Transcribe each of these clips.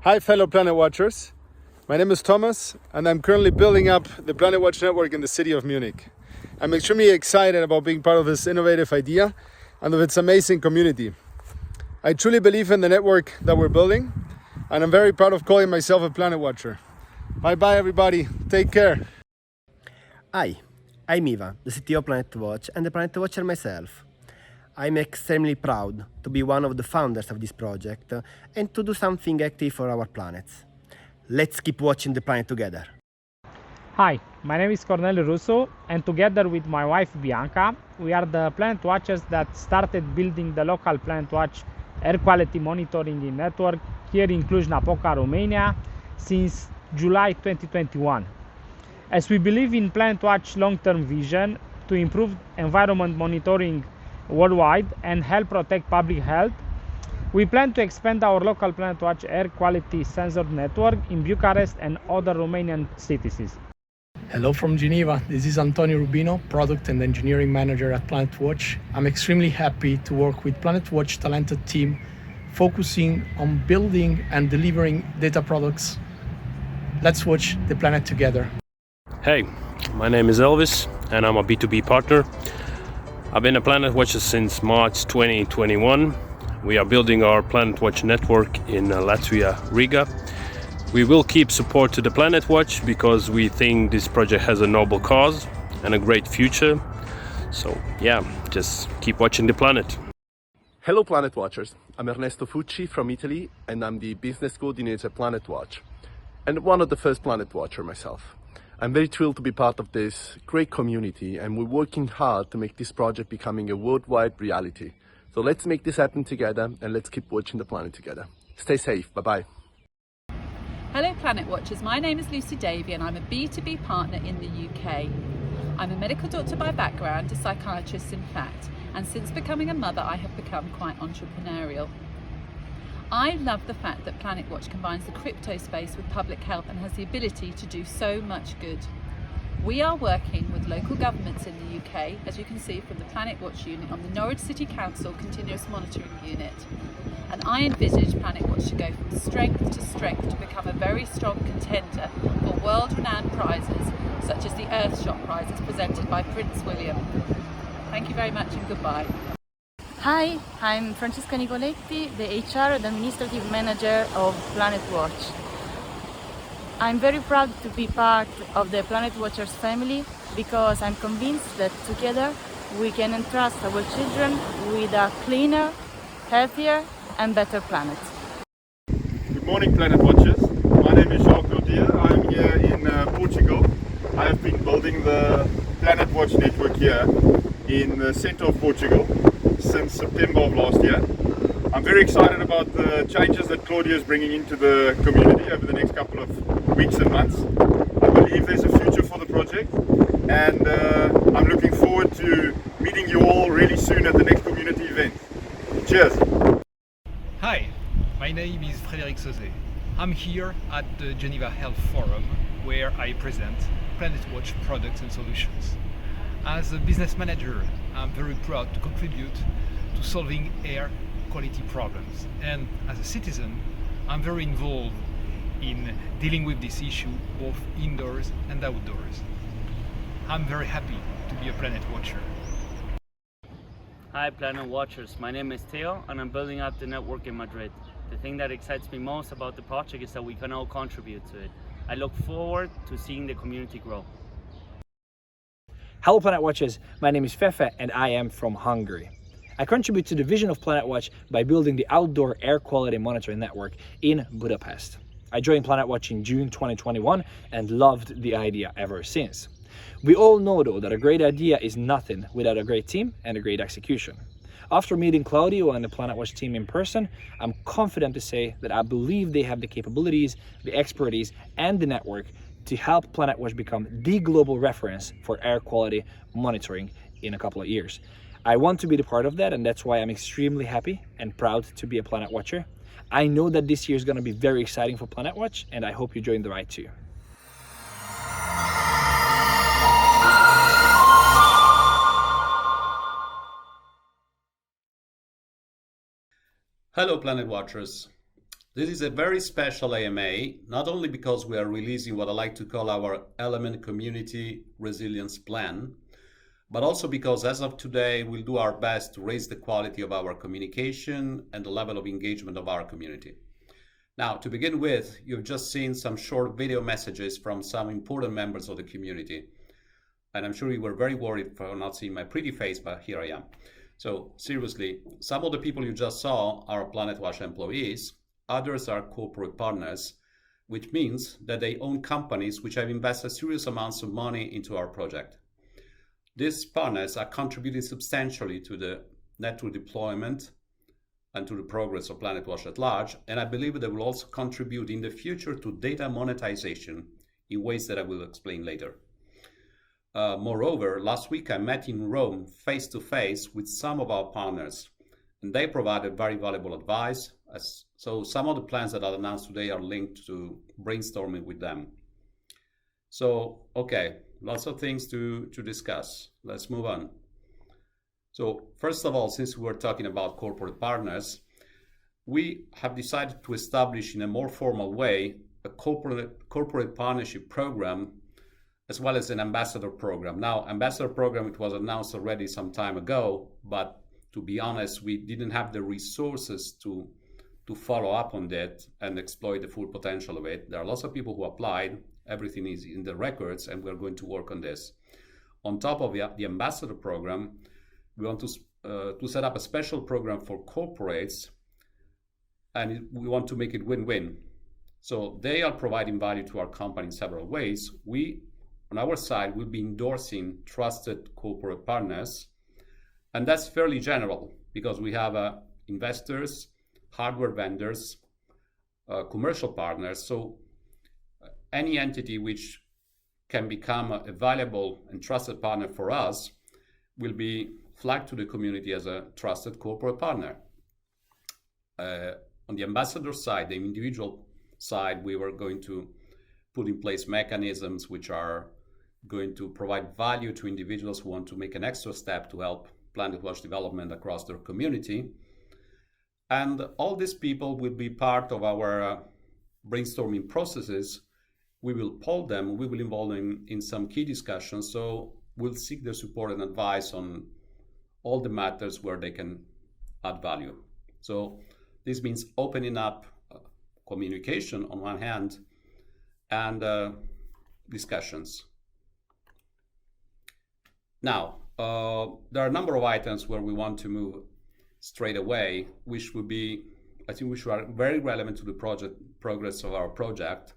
Hi, fellow Planet Watchers. My name is Thomas, and I'm currently building up the Planetwatch Network in the city of Munich. I'm extremely excited about being part of this innovative idea and of its amazing community. I truly believe in the network that we're building, and I'm very proud of calling myself a Planet Watcher. Bye-bye, everybody. Take care. Hi, I'm Iva, the CTO of Planetwatch and the Planet Watcher myself. I'm extremely proud to be one of the founders of this project and to do something active for our planets. Let's keep watching the planet together. Hi, my name is Cornelio Russo, and together with my wife Bianca, we are the Planet Watchers that started building the local Planetwatch air quality monitoring network here in Cluj-Napoca, Romania since July 2021. As we believe in Planetwatch's long-term vision to improve environment monitoring worldwide and help protect public health, we plan to expand our local Planetwatch air quality sensor network in Bucharest and other Romanian cities. Hello from Geneva. This is Antonio Rubino, Product and Engineering Manager at Planetwatch. I'm extremely happy to work with Planetwatch talented team focusing on building and delivering data products. Let's watch the planet together. Hey, my name is Elvis and I'm a B2B partner. I've been a Planet Watcher since March 2021. We are building our Planetwatch network in Latvia, Riga. We will keep support to the Planetwatch because we think this project has a noble cause and a great future. So yeah, just keep watching the planet. Hello Planet Watchers, I'm Ernesto Fucci from Italy and I'm the business coordinator at Planetwatch and one of the first Planet Watcher myself. I'm very thrilled to be part of this great community and we're working hard to make this project becoming a worldwide reality. So let's make this happen together and let's keep watching the planet together. Stay safe, bye-bye. Hello Planet Watchers, my name is Lucy Davey and I'm a B2B partner in the UK. I'm a medical doctor by background, a psychiatrist in fact, and since becoming a mother I have become quite entrepreneurial. I love the fact that Planetwatch combines the crypto space with public health and has the ability to do so much good. We are working with local governments in the UK, as you can see from the Planetwatch unit on the Norwich City Council Continuous Monitoring Unit. And I envisage Planetwatch to go from strength to strength to become a very strong contender for world-renowned prizes, such as the Earthshot prizes presented by Prince William. Thank you very much and goodbye. Hi, I'm Francesca Nicoletti, the HR and Administrative Manager of Planetwatch. I'm very proud to be part of the Planet Watchers family because I'm convinced that together we can entrust our children with a cleaner, healthier and better planet. Good morning Planet Watchers, my name is Jacques Cordier, I'm here in Portugal. I have been building the Planetwatch network here in the center of Portugal since September of last year. I'm very excited about the changes that Claudia is bringing into the community over the next couple of weeks and months. I believe there's a future for the project and I'm looking forward to meeting you all really soon at the next community event. Cheers! Hi, my name is Frédéric Sauzet. I'm here at the Geneva Health Forum where I present Planetwatch products and solutions. As a business manager, I'm very proud to contribute to solving air quality problems. And as a citizen, I'm very involved in dealing with this issue both indoors and outdoors. I'm very happy to be a Planet Watcher. Hi Planet Watchers, my name is Theo and I'm building up the network in Madrid. The thing that excites me most about the project is that we can all contribute to it. I look forward to seeing the community grow. Hello Planet Watchers, my name is Fefe and I am from Hungary. I contribute to the vision of Planetwatch by building the outdoor air quality monitoring network in Budapest. I joined Planetwatch in June 2021 and loved the idea ever since. We all know though that a great idea is nothing without a great team and a great execution. After meeting Claudio and the Planetwatch team in person, I'm confident to say that I believe they have the capabilities, the expertise and the network to help Planetwatch become the global reference for air quality monitoring in a couple of years. I want to be the part of that and that's why I'm extremely happy and proud to be a Planet Watcher. I know that this year is going to be very exciting for Planetwatch and I hope you join the ride too. Hello Planet Watchers. This is a very special AMA, not only because we are releasing what I like to call our Element Community Resilience Plan, but also because as of today, we'll do our best to raise the quality of our communication and the level of engagement of our community. Now, to begin with, you've just seen some short video messages from some important members of the community. And I'm sure you were very worried for not seeing my pretty face, but here I am. So seriously, some of the people you just saw are Planetwatch employees, others are corporate partners, which means that they own companies which have invested serious amounts of money into our project. These partners are contributing substantially to the network deployment and to the progress of Planetwatch at large, and I believe they will also contribute in the future to data monetization in ways that I will explain later. Moreover, last week I met in Rome face-to-face with some of our partners, and they provided very valuable advice. So some of the plans that I'll announce today are linked to brainstorming with them. So, okay, lots of things to discuss. Let's move on. So first of all, since we're talking about corporate partners, we have decided to establish in a more formal way a corporate partnership program as well as an ambassador program. Now, ambassador program, it was announced already some time ago, but to be honest, we didn't have the resources to follow up on that and exploit the full potential of it. There are lots of people who applied. Everything is in the records, and we're going to work on this. On top of the ambassador program, we want to set up a special program for corporates, and we want to make it win-win. So they are providing value to our company in several ways. We, on our side, will be endorsing trusted corporate partners, and that's fairly general because we have investors, hardware vendors, commercial partners. So any entity which can become a valuable and trusted partner for us will be flagged to the community as a trusted corporate partner. On the ambassador side, the individual side, we were going to put in place mechanisms which are going to provide value to individuals who want to make an extra step to help Planetwatch development across their community. And all these people will be part of our brainstorming processes. We will poll them, we will involve them in some key discussions, so we'll seek their support and advice on all the matters where they can add value. So this means opening up communication on one hand and discussions. Now, there are a number of items where we want to move straight away, which would be, I think, which are very relevant to the progress of our project.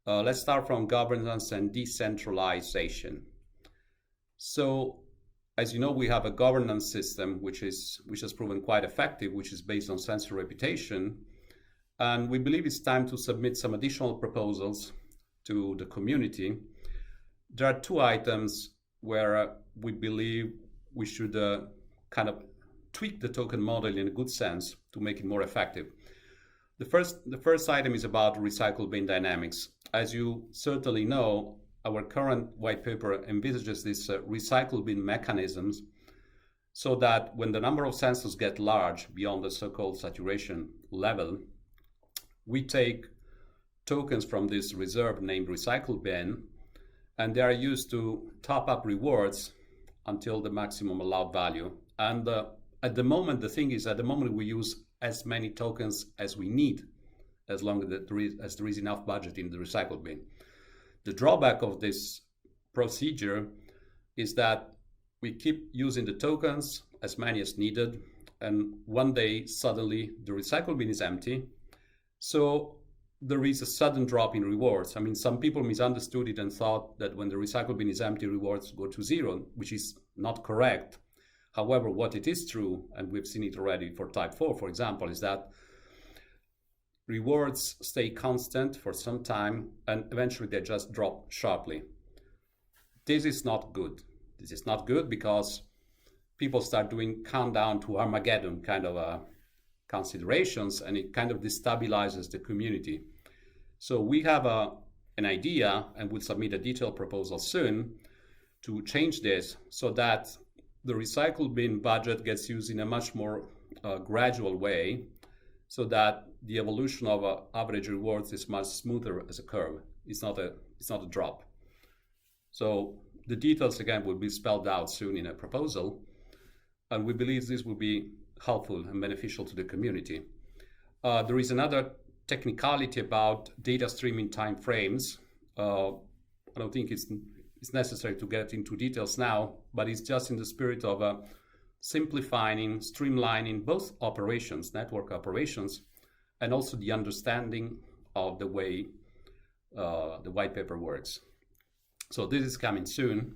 Let's start from governance and decentralization. So, as you know, we have a governance system which has proven quite effective, which is based on sensor reputation, and we believe it's time to submit some additional proposals to the community. There are two items where we believe we should kind of tweak the token model in a good sense to make it more effective. The first item is about recycle bin dynamics. As you certainly know, our current white paper envisages these recycle bin mechanisms so that when the number of sensors get large beyond the so-called saturation level, we take tokens from this reserve named recycle bin, and they are used to top up rewards until the maximum allowed value. And at the moment, the thing is, at the moment we use as many tokens as we need, as long as there is enough budget in the recycle bin. The drawback of this procedure is that we keep using the tokens as many as needed, and one day suddenly the recycle bin is empty, so there is a sudden drop in rewards. I mean, some people misunderstood it and thought that when the recycle bin is empty, rewards go to zero, which is not correct. However, what it is true, and we've seen it already for type 4, for example, is that rewards stay constant for some time and eventually they just drop sharply. This is not good. This is not good because people start doing countdown to Armageddon kind of considerations, and it kind of destabilizes the community. So we have an idea, and we'll submit a detailed proposal soon to change this so that the recycle bin budget gets used in a much more gradual way, so that the evolution of average rewards is much smoother as a curve. It's not a drop. So the details again will be spelled out soon in a proposal, and we believe this will be helpful and beneficial to the community. There is another technicality about data streaming timeframes. I don't think it's necessary to get into details now, but it's just in the spirit of simplifying, streamlining both operations, network operations, and also the understanding of the way the white paper works. So this is coming soon,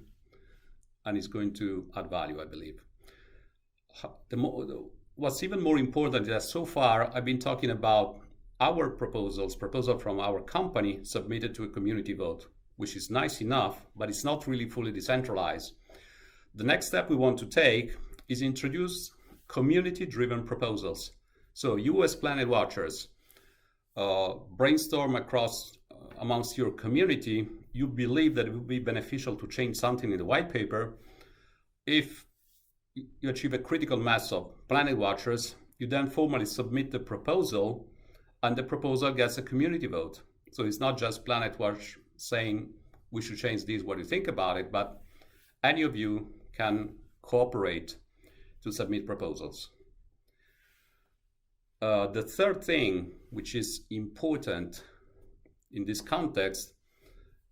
and it's going to add value, I believe. What's even more important is that so far I've been talking about our proposal from our company submitted to a community vote, which is nice enough, but it's not really fully decentralized. The next step we want to take is introduce community-driven proposals. So you as Planet Watchers brainstorm amongst your community. You believe that it would be beneficial to change something in the white paper. If you achieve a critical mass of Planet Watchers, you then formally submit the proposal, and the proposal gets a community vote. So it's not just Planet Watch saying we should change this, what do you think about it, but any of you can cooperate to submit proposals. The third thing, which is important in this context,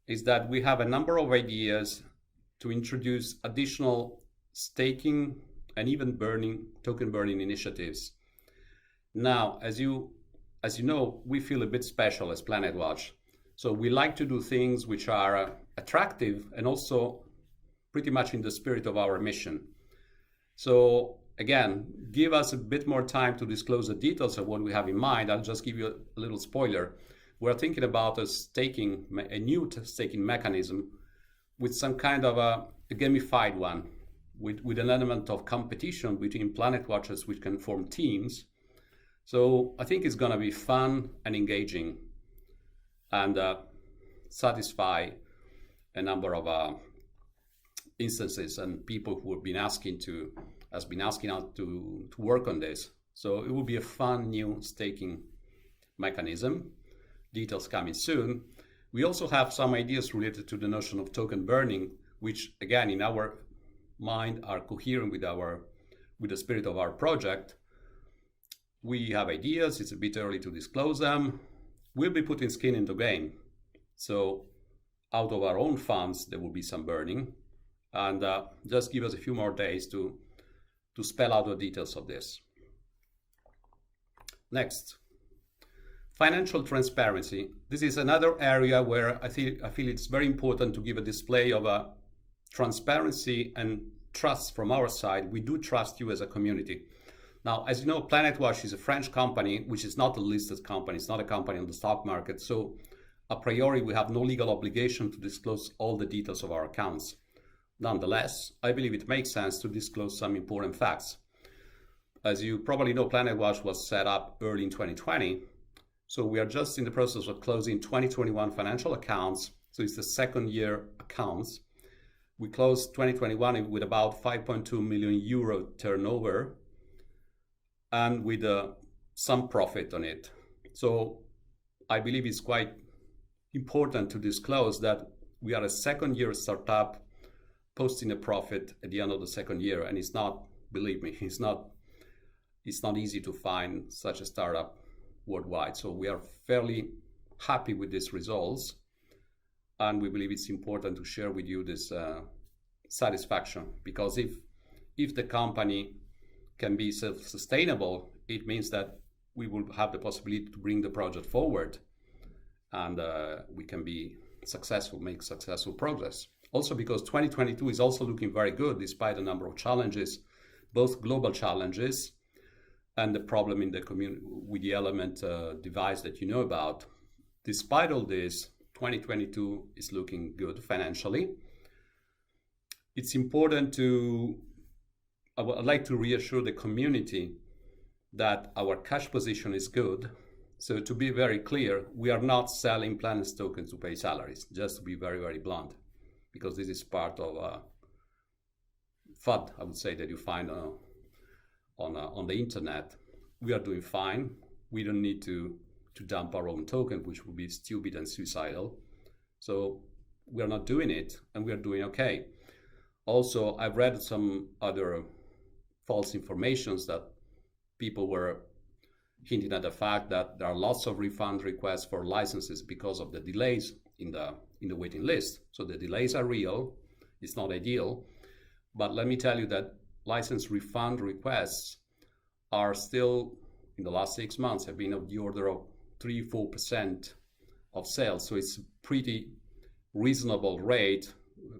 is that we have a number of ideas to introduce additional staking and even token burning initiatives. Now, as you know, we feel a bit special as Planet Watch. So we like to do things which are attractive and also pretty much in the spirit of our mission. So again, give us a bit more time to disclose the details of what we have in mind. I'll just give you a little spoiler. We're thinking about a new staking mechanism with some kind of a gamified one, with an element of competition between Planet Watchers, which can form teams. So I think it's going to be fun and engaging, and satisfy a number of instances and people who have been asking us to work on this. So it will be a fun new staking mechanism. Details coming soon. We also have some ideas related to the notion of token burning, which again in our mind are coherent with the spirit of our project. We have ideas. It's a bit early to disclose them. We'll be putting skin in the game. So out of our own funds, there will be some burning, and just give us a few more days to spell out the details of this. Next, financial transparency. This is another area where I feel it's very important to give a display of transparency and trust from our side. We do trust you as a community. Now, as you know, Planetwatch is a French company, which is not a listed company. It's not a company on the stock market. So a priori, we have no legal obligation to disclose all the details of our accounts. Nonetheless, I believe it makes sense to disclose some important facts. As you probably know, Planetwatch was set up early in 2020. So we are just in the process of closing 2021 financial accounts. So it's the second year accounts. We closed 2021 with about 5.2 million euro turnover, and with some profit on it. So I believe it's quite important to disclose that we are a second year startup posting a profit at the end of the second year. And it's not, believe me, it's not easy to find such a startup worldwide. So we are fairly happy with these results. And we believe it's important to share with you this satisfaction, because if the company can be self-sustainable, it means that we will have the possibility to bring the project forward, and we can be successful, make successful progress. Also because 2022 is also looking very good despite a number of challenges, both global challenges and the problem in the community with the element device that you know about. Despite all this, 2022 is looking good financially. It's important I'd like to reassure the community that our cash position is good. So to be very clear, we are not selling Planet's tokens to pay salaries, just to be very, very blunt, because this is part of FUD, I would say, that you find on the internet. We are doing fine. we don't need to dump our own token, which would be stupid and suicidal. So we are not doing it, and we are doing okay. Also, I've read some other false informations that people were hinting at the fact that there are lots of refund requests for licenses because of the delays in the waiting list. So the delays are real. It's not ideal. But let me tell you that license refund requests are still, in the last 6 months, have been of the order of 3-4% of sales. So it's a pretty reasonable rate,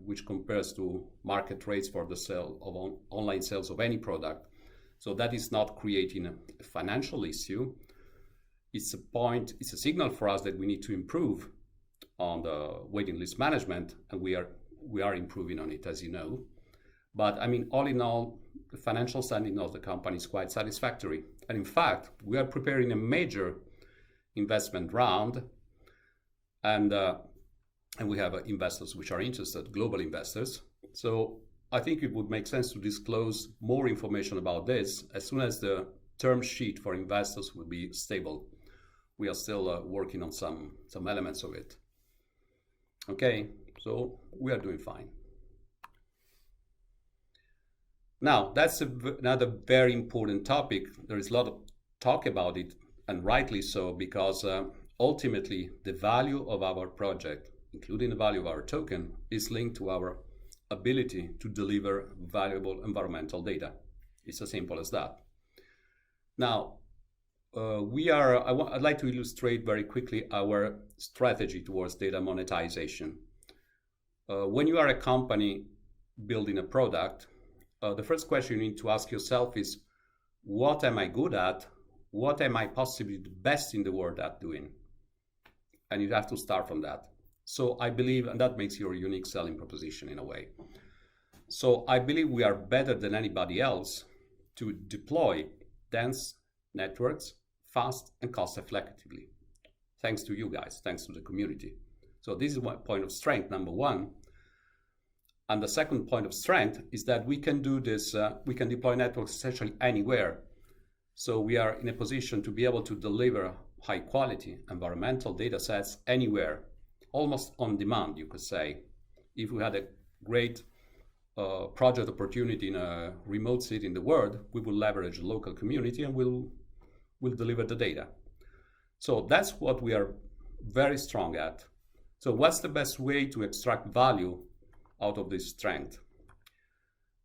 which compares to market rates for the sale of online sales of any product. So that is not creating a financial issue. It's a signal for us that we need to improve on the waiting list management, and we are improving on it, as you know. But I mean, all in all, the financial standing of the company is quite satisfactory. And in fact, we are preparing a major investment round, and we have investors which are interested, global investors. So I think it would make sense to disclose more information about this as soon as the term sheet for investors will be stable. We are still working on some elements of it. Okay, so we are doing fine. Now, that's another very important topic. There is a lot of talk about it, and rightly so, because ultimately the value of our project, including the value of our token, is linked to our ability to deliver valuable environmental data. It's as simple as that. Now, I'd like to illustrate very quickly our strategy towards data monetization. When you are a company building a product, the first question you need to ask yourself is, what am I good at? What am I possibly the best in the world at doing? And you have to start from that. So I believe, and that makes your unique selling proposition in a way. So I believe we are better than anybody else to deploy dense networks fast and cost effectively. Thanks to you guys, thanks to the community. So this is one point of strength, number one. And the second point of strength is that we can do this, we can deploy networks essentially anywhere. So we are in a position to be able to deliver high quality environmental data sets anywhere, almost on demand, you could say. If we had a great project opportunity in a remote city in the world, we will leverage the local community and we'll deliver the data. So that's what we are very strong at. So what's the best way to extract value out of this strength?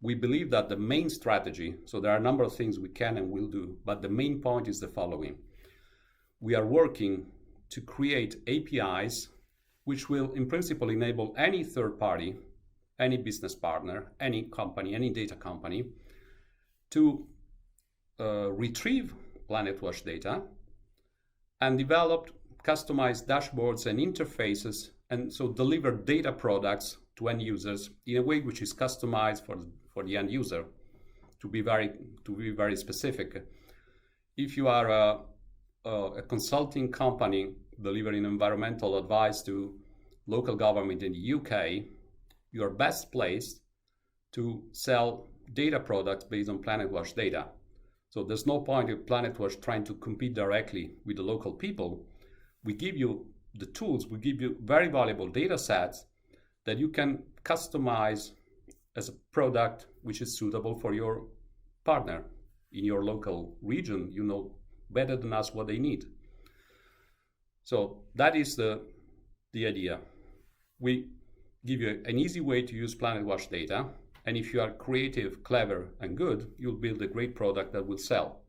We believe that the main strategy, so there are a number of things we can and will do, but the main point is the following. We are working to create APIs which will in principle enable any third party, any business partner, any company, any data company to retrieve Planetwatch data and develop customized dashboards and interfaces, and so deliver data products to end users in a way which is customized for the end user. To be very specific, if you are a consulting company delivering environmental advice to local government in the UK, you are best placed to sell data products based on Planetwatch data. So there's no point in Planetwatch trying to compete directly with the local people. We give you the tools, we give you very valuable data sets that you can customize as a product which is suitable for your partner in your local region. You know better than us what they need. So that is the idea. We give you an easy way to use Planetwatch data, and if you are creative, clever, and good, you'll build a great product that will sell.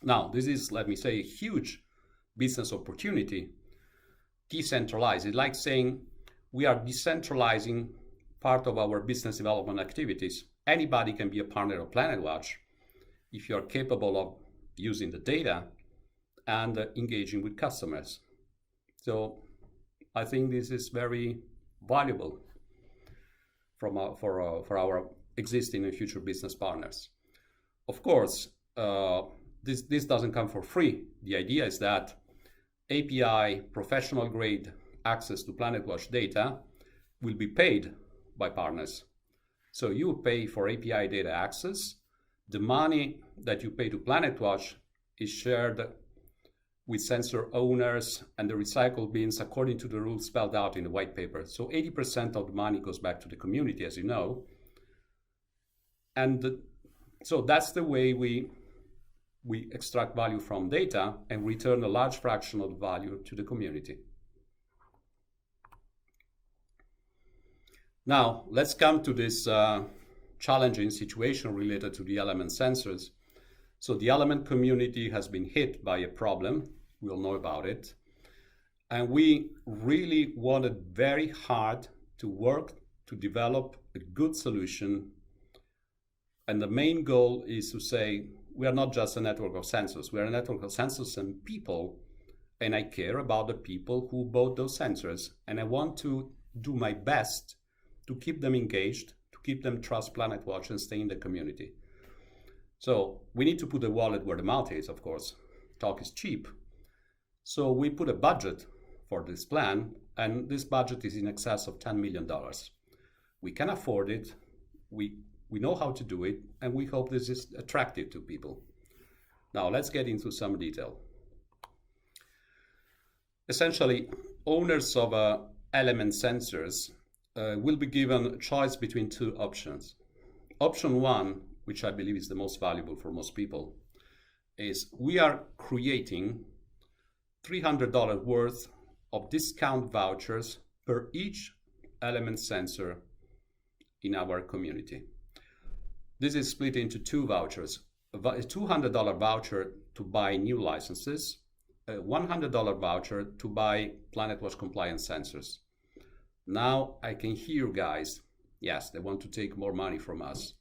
Now, this is, let me say, a huge business opportunity. Decentralized. It's like saying we are decentralizing part of our business development activities. Anybody can be a partner of Planetwatch if you are capable of using the data and engaging with customers. So I think this is very valuable for our existing and future business partners. Of course, this doesn't come for free. The idea is that API professional grade access to Planetwatch data will be paid by partners. So you pay for API data access. The money that you pay to Planetwatch is shared with sensor owners and the recycle bins according to the rules spelled out in the white paper. So 80% of the money goes back to the community, as you know. And so that's the way we extract value from data and return a large fraction of the value to the community. Now, let's come to this challenging situation related to the element sensors. So the element community has been hit by a problem. We all know about it. And we really wanted very hard to work to develop a good solution. And the main goal is to say, we are not just a network of sensors. We are a network of sensors and people. And I care about the people who bought those sensors. And I want to do my best to keep them engaged, to keep them trust Planetwatch and stay in the community. So we need to put the wallet where the mouth is, of course. Talk is cheap. So we put a budget for this plan, and this budget is in excess of $10 million. We can afford it, we know how to do it, and we hope this is attractive to people. Now let's get into some detail. Essentially, owners of element sensors will be given a choice between two options. Option one, which I believe is the most valuable for most people, is we are creating $300 worth of discount vouchers per each element sensor in our community. This is split into two vouchers, a $200 voucher to buy new licenses, a $100 voucher to buy Planetwatch compliant sensors. Now I can hear guys, yes, they want to take more money from us.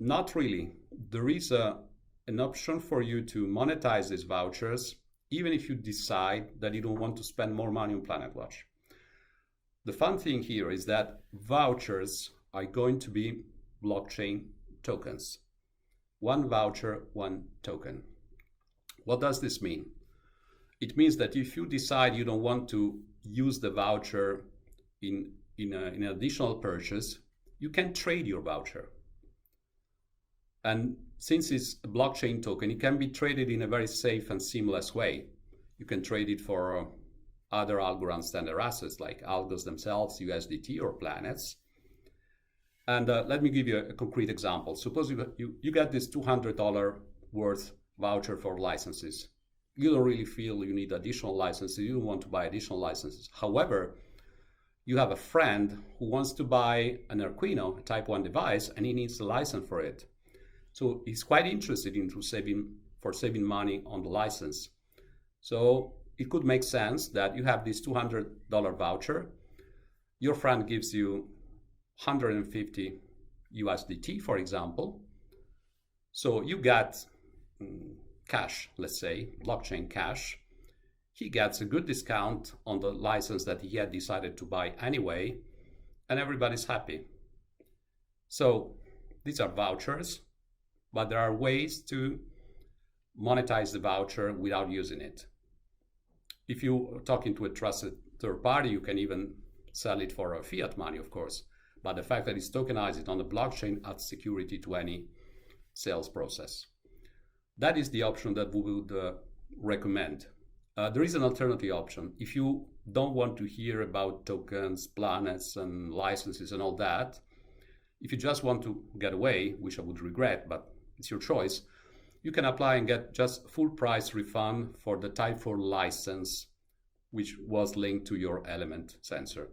Not really. There is an option for you to monetize these vouchers, even if you decide that you don't want to spend more money on Planetwatch. The fun thing here is that vouchers are going to be blockchain tokens. One voucher, one token. What does this mean? It means that if you decide you don't want to use the voucher in an additional purchase, you can trade your voucher. And since it's a blockchain token, it can be traded in a very safe and seamless way. You can trade it for other Algorand standard assets like algos themselves, USDT, or planets. And let me give you a concrete example. Suppose you get this $200 worth voucher for licenses. You don't really feel you need additional licenses. You don't want to buy additional licenses. However, you have a friend who wants to buy an Arduino, a Type 1 device, and he needs a license for it. So he's quite interested in saving money on the license. So it could make sense that you have this $200 voucher. Your friend gives you 150 USDT, for example. So you get cash, let's say, blockchain cash. He gets a good discount on the license that he had decided to buy anyway, and everybody's happy. So these are vouchers, but there are ways to monetize the voucher without using it. If you're talking to a trusted third party, you can even sell it for fiat money, of course. But the fact that it's tokenized on the blockchain adds security to any sales process. That is the option that we would recommend. There is an alternative option. If you don't want to hear about tokens, planets, and licenses and all that, if you just want to get away, which I would regret, but it's your choice, you can apply and get just full price refund for the Type 4 license, which was linked to your element sensor.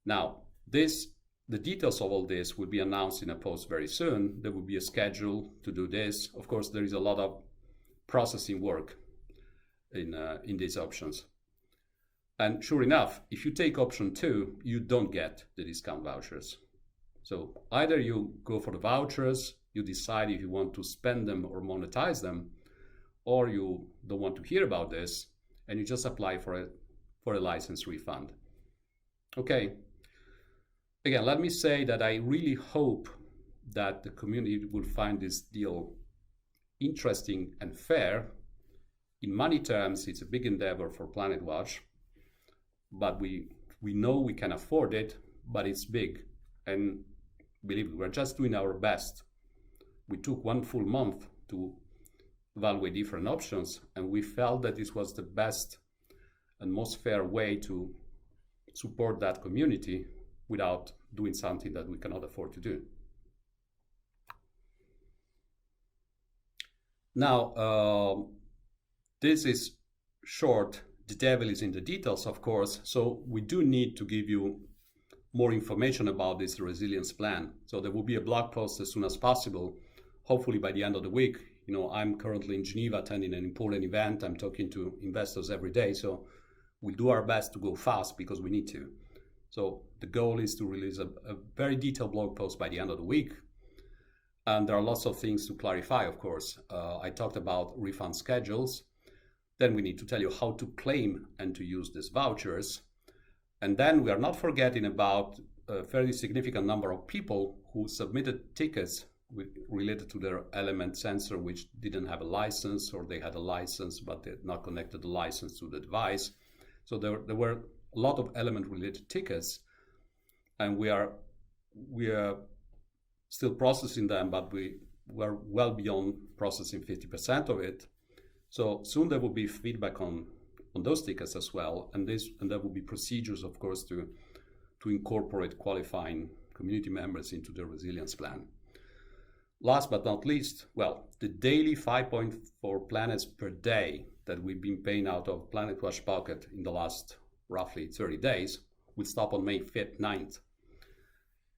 Now, the details of all this will be announced in a post very soon. There will be a schedule to do this. Of course, there is a lot of processing work in these options. And sure enough, if you take option 2, you don't get the discount vouchers. So either you go for the vouchers, you decide if you want to spend them or monetize them, or you don't want to hear about this and you just apply for a license refund. Okay. Again, let me say that I really hope that the community will find this deal interesting and fair. In money terms, it's a big endeavor for Planetwatch, but we know we can afford it, but it's big. And believe me, we're just doing our best. We took 1 full month to evaluate different options, and we felt that this was the best and most fair way to support that community without doing something that we cannot afford to do. Now, this is short. The devil is in the details, of course, so we do need to give you more information about this resilience plan. So there will be a blog post as soon as possible, hopefully by the end of the week. You know, I'm currently in Geneva attending an important event. I'm talking to investors every day, so we'll do our best to go fast because we need to. So the goal is to release a very detailed blog post by the end of the week. And there are lots of things to clarify, of course. I talked about refund schedules. Then we need to tell you how to claim and to use these vouchers. And then we are not forgetting about a fairly significant number of people who submitted tickets related to their element sensor, which didn't have a license, or they had a license, but they had not connected the license to the device. So there were a lot of element-related tickets, and we are still processing them, but we're well beyond processing 50% of it. So soon there will be feedback on those tickets as well, and there will be procedures, of course, to incorporate qualifying community members into the resilience plan. Last but not least, well, the daily 5.4 planets per day that we've been paying out of Planetwatch Pocket in the last roughly 30 days will stop on May 5th, 9th.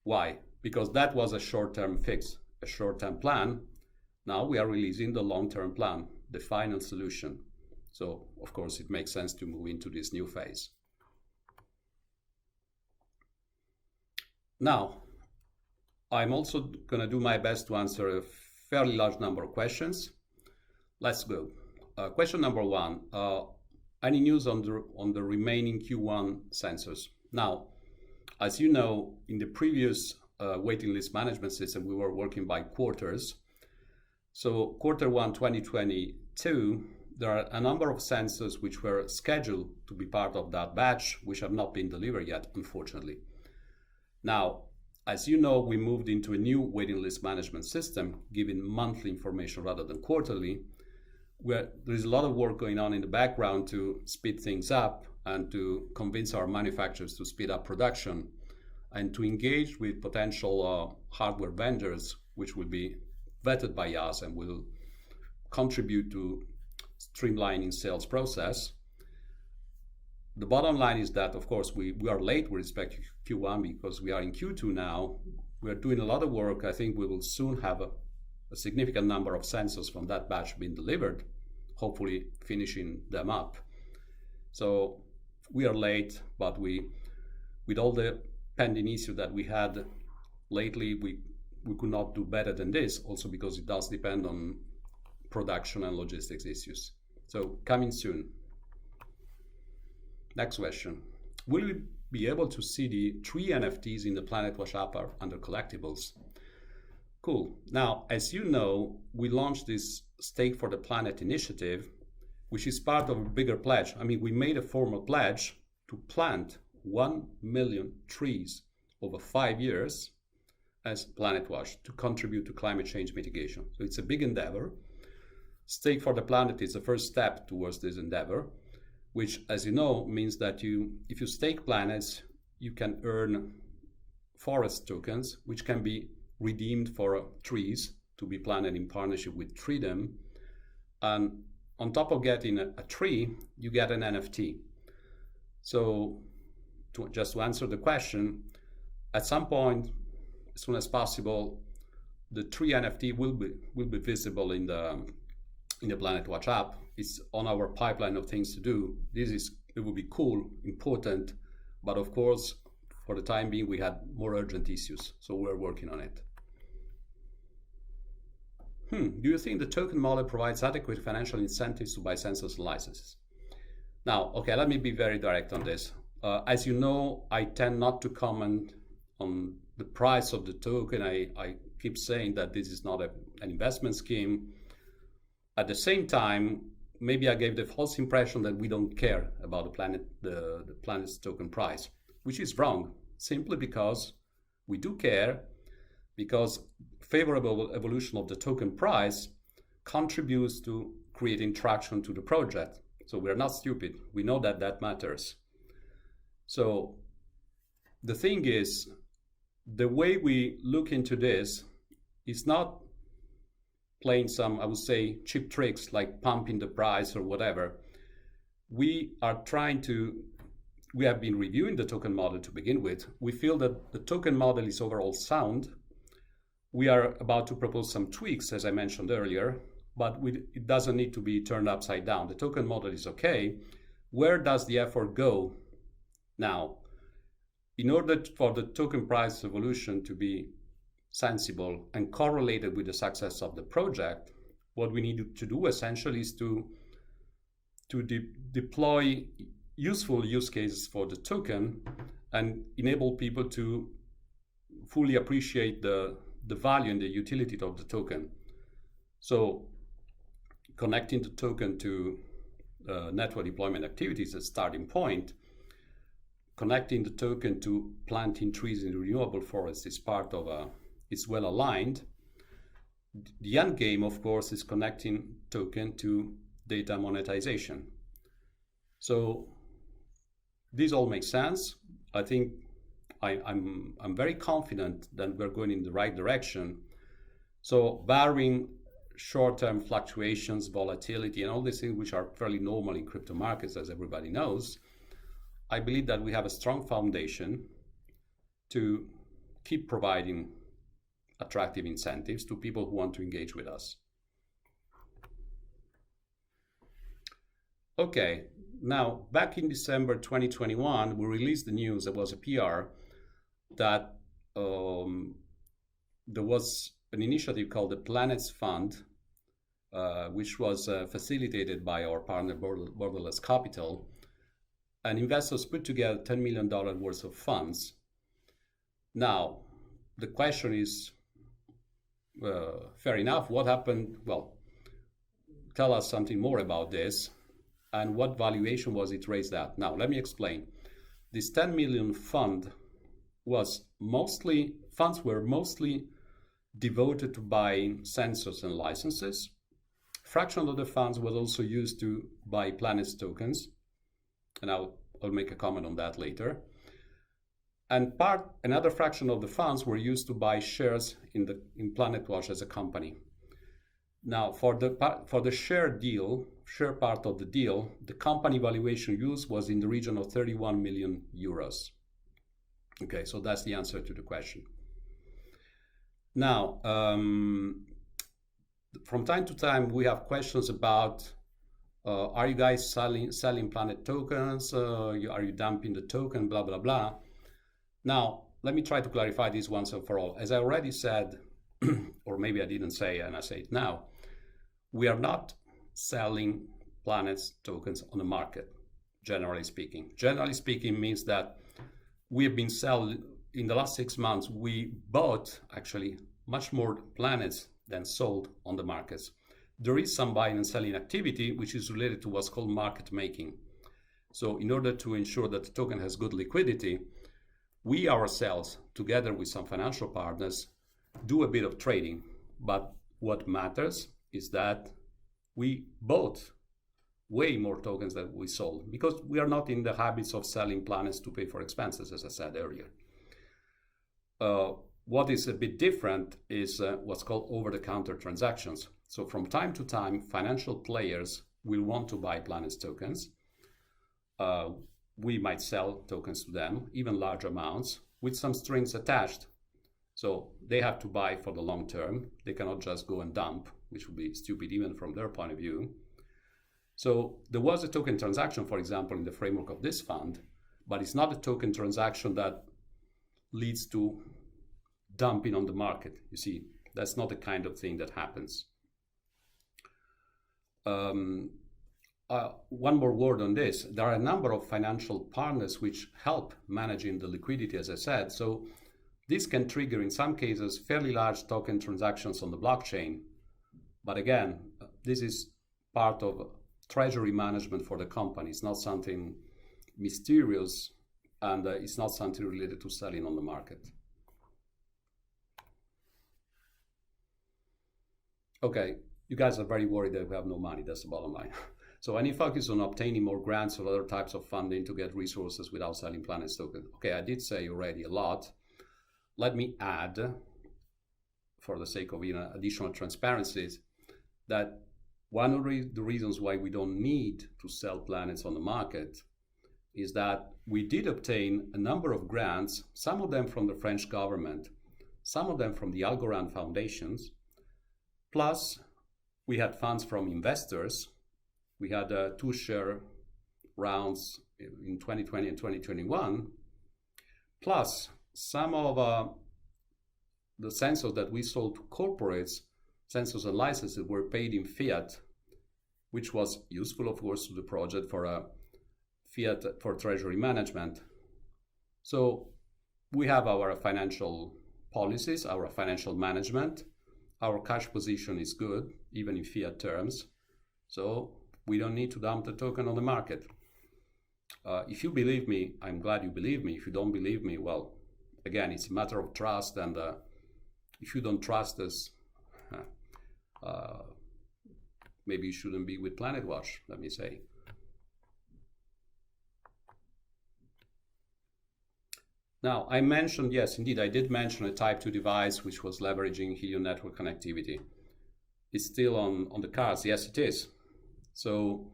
Why? Because that was a short-term fix, a short-term plan. Now we are releasing the long-term plan, the final solution. So, of course, it makes sense to move into this new phase. Now, I'm also going to do my best to answer a fairly large number of questions. Let's go. Question number one, any news on the remaining Q1 sensors? Now, as you know, in the previous waiting list management system, we were working by quarters. So quarter 1, 2022, there are a number of sensors which were scheduled to be part of that batch, which have not been delivered yet, unfortunately. Now, as you know, we moved into a new waiting list management system, giving monthly information rather than quarterly, where there is a lot of work going on in the background to speed things up and to convince our manufacturers to speed up production and to engage with potential hardware vendors, which will be vetted by us and will contribute to streamlining sales process. The bottom line is that, of course, we are late with respect to Q1 because we are in Q2 now. We are doing a lot of work. I think we will soon have a significant number of sensors from that batch being delivered, hopefully finishing them up. So we are late, but with all the pending issues that we had lately, we could not do better than this, also because it does depend on production and logistics issues. So coming soon. Next question. Will we be able to see the 3 NFTs in the Planetwatch app under collectibles? Cool. Now, as you know, we launched this Stake for the Planet initiative, which is part of a bigger pledge. I mean, we made a formal pledge to plant 1 million trees over 5 years as Planetwatch to contribute to climate change mitigation. So it's a big endeavor. Stake for the Planet is the first step towards this endeavor, which, as you know, means that if you stake planets, you can earn forest tokens, which can be redeemed for trees to be planted in partnership with Treedom. And on top of getting a tree, you get an NFT. So just to answer the question, at some point, as soon as possible, the tree NFT will be visible in the Planetwatch app. It's on our pipeline of things to do. It will be cool, important, but of course, for the time being, we had more urgent issues, so we're working on it. Do you think the token model provides adequate financial incentives to buy sensors and licenses? Now, okay, let me be very direct on this. As you know, I tend not to comment on the price of the token. I keep saying that this is not an investment scheme. At the same time, maybe I gave the false impression that we don't care about the planet's token price, which is wrong, simply because we do care, because favorable evolution of the token price contributes to creating traction to the project. So we're not stupid. We know that that matters. So the thing is, the way we look into this is not playing some, I would say, cheap tricks like pumping the price or whatever. We have been reviewing the token model to begin with. We feel that the token model is overall sound. We are about to propose some tweaks, as I mentioned earlier, but it doesn't need to be turned upside down. The token model is okay. Where does the effort go now? In order for the token price evolution to be sensible and correlated with the success of the project, what we need to do essentially is to deploy useful use cases for the token and enable people to fully appreciate the value and the utility of the token. So connecting the token to network deployment activities as a starting point, connecting the token to planting trees in renewable forests is part of it's well aligned. The end game, of course, is connecting token to data monetization. So this all makes sense. I think I'm very confident that we're going in the right direction. So barring short-term fluctuations, volatility, and all these things which are fairly normal in crypto markets, as everybody knows, I believe that we have a strong foundation to keep providing attractive incentives to people who want to engage with us. Okay, now back in December 2021, we released the news, there was a PR, that there was an initiative called the Planets Fund, which was facilitated by our partner Borderless Capital, and investors put together $10 million worth of funds. Now, the question is, fair enough, what happened? Well, tell us something more about this, and what valuation was it raised at? Now, let me explain. This 10 million fund funds were mostly devoted to buying sensors and licenses. Fraction of the funds was also used to buy Planet's tokens, and I'll make a comment on that later. And another fraction of the funds were used to buy shares in Planetwatch as a company. Now, for the share part of the deal, the company valuation used was in the region of 31 million euros. Okay, so that's the answer to the question. Now, from time to time, we have questions about, are you guys selling Planet tokens? Are you dumping the token, blah, blah, blah. Now, let me try to clarify this once and for all. As I already said, or maybe I didn't say, and I say it now, we are not selling Planet's tokens on the market, generally speaking. Generally speaking means that we have been selling, in the last 6 months, we bought actually much more Planets than sold on the markets. There is some buying and selling activity which is related to what's called market making. So in order to ensure that the token has good liquidity, we ourselves, together with some financial partners, do a bit of trading. But what matters is that we bought way more tokens than we sold, because we are not in the habits of selling Planets to pay for expenses, as I said earlier. What is a bit different is what's called over-the-counter transactions. So from time to time, financial players will want to buy Planet's tokens. We might sell tokens to them, even large amounts, with some strings attached. So they have to buy for the long term. They cannot just go and dump, which would be stupid even from their point of view. So there was a token transaction, for example, in the framework of this fund, but it's not a token transaction that leads to dumping on the market. You see, that's not the kind of thing that happens. One more word on this. There are a number of financial partners which help managing the liquidity, as I said. So this can trigger, in some cases, fairly large token transactions on the blockchain. But again, this is part of treasury management for the company. It's not something mysterious, and it's not something related to selling on the market. Okay, you guys are very worried that we have no money. That's the bottom line. So any focus on obtaining more grants or other types of funding to get resources without selling Planet's token. Okay, I did say already a lot. Let me add, for the sake of additional transparencies, that one of the reasons why we don't need to sell planets on the market is that we did obtain a number of grants, some of them from the French government, some of them from the Algorand foundations, plus we had funds from investors. We had 2 share rounds in 2020 and 2021, plus some of the sensors that we sold to corporates, sensors and licenses were paid in fiat, which was useful, of course, to the project for fiat for treasury management. So we have our financial policies, our financial management. Our cash position is good, even in fiat terms. So we don't need to dump the token on the market. If you believe me, I'm glad you believe me. If you don't believe me, well, again, it's a matter of trust. And if you don't trust us, maybe you shouldn't be with Planetwatch, let me say. Now, I mentioned, yes, indeed, I did mention a Type 2 device which was leveraging Helium Network connectivity. It's still on the cards. Yes, it is. So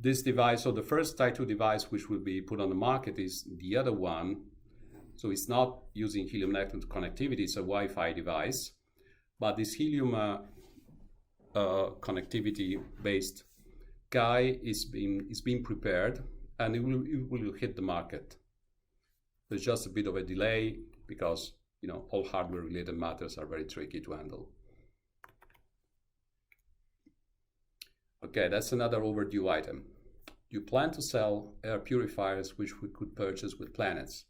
this device, so the first Type 2 device which will be put on the market is the other one. So it's not using Helium Network connectivity, it's a Wi-Fi device. But this Helium connectivity-based guy is being prepared, and it will hit the market. There's just a bit of a delay because, you know, all hardware-related matters are very tricky to handle. Okay, that's another overdue item. You plan to sell air purifiers which we could purchase with planets.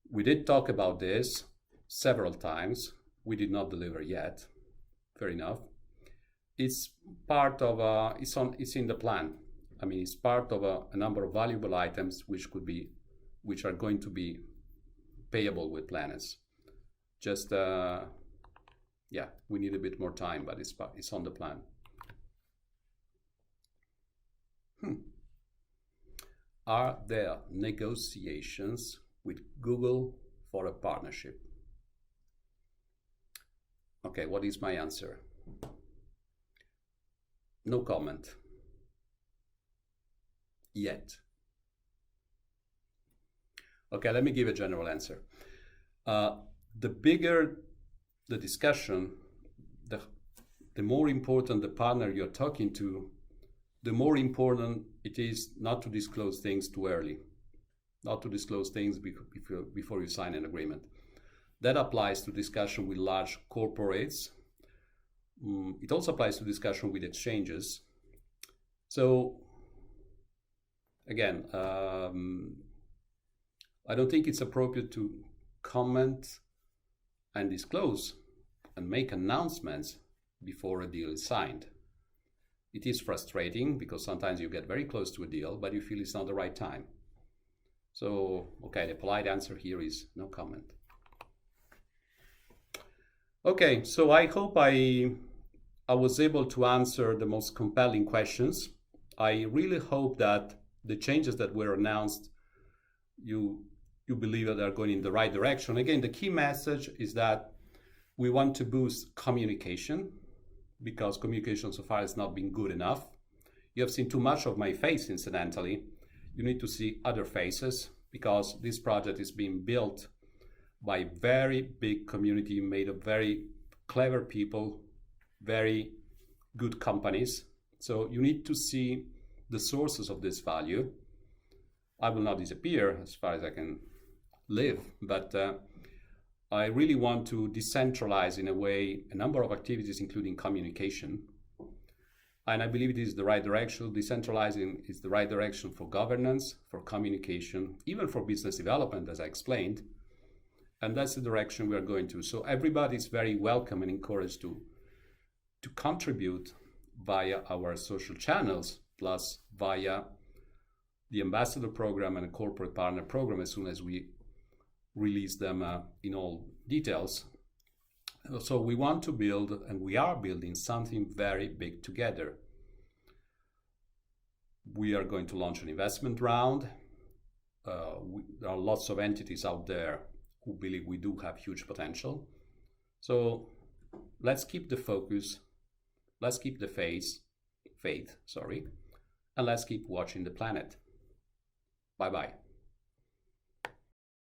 We did talk about this several times. We did not deliver yet. Fair enough. It's part of it's in the plan. I mean, it's part of a number of valuable items which are going to be payable with planets. Just yeah, we need a bit more time, but it's on the plan. Are there negotiations with Google for a partnership? Okay, what is my answer? No comment. Yet. Okay, let me give a general answer. The bigger the discussion, the more important the partner you're talking to, the more important it is not to disclose things too early, not to disclose things before you sign an agreement. That applies to discussion with large corporates. It also applies to discussion with exchanges. So again, I don't think it's appropriate to comment and disclose and make announcements before a deal is signed. It is frustrating because sometimes you get very close to a deal, but you feel it's not the right time. So, okay, the polite answer here is no comment. Okay, so I hope I was able to answer the most compelling questions. I really hope that the changes that were announced, you believe that they're going in the right direction. Again, the key message is that we want to boost communication because communication so far has not been good enough. You have seen too much of my face, incidentally. You need to see other faces because this project is being built by a very big community made of very clever people, very good companies. So you need to see the sources of this value. I will not disappear as far as I can live, but I really want to decentralize in a way a number of activities, including communication. And I believe it is the right direction. Decentralizing is the right direction for governance, for communication, even for business development, as I explained. And that's the direction we are going to. So everybody is very welcome and encouraged to contribute via our social channels, plus via the ambassador program and a corporate partner program as soon as we release them in all details. So we want to build, and we are building something very big together. We are going to launch an investment round. There are lots of entities out there who believe we do have huge potential. So let's keep the focus, let's keep the faith, and let's keep watching the planet. Bye-bye.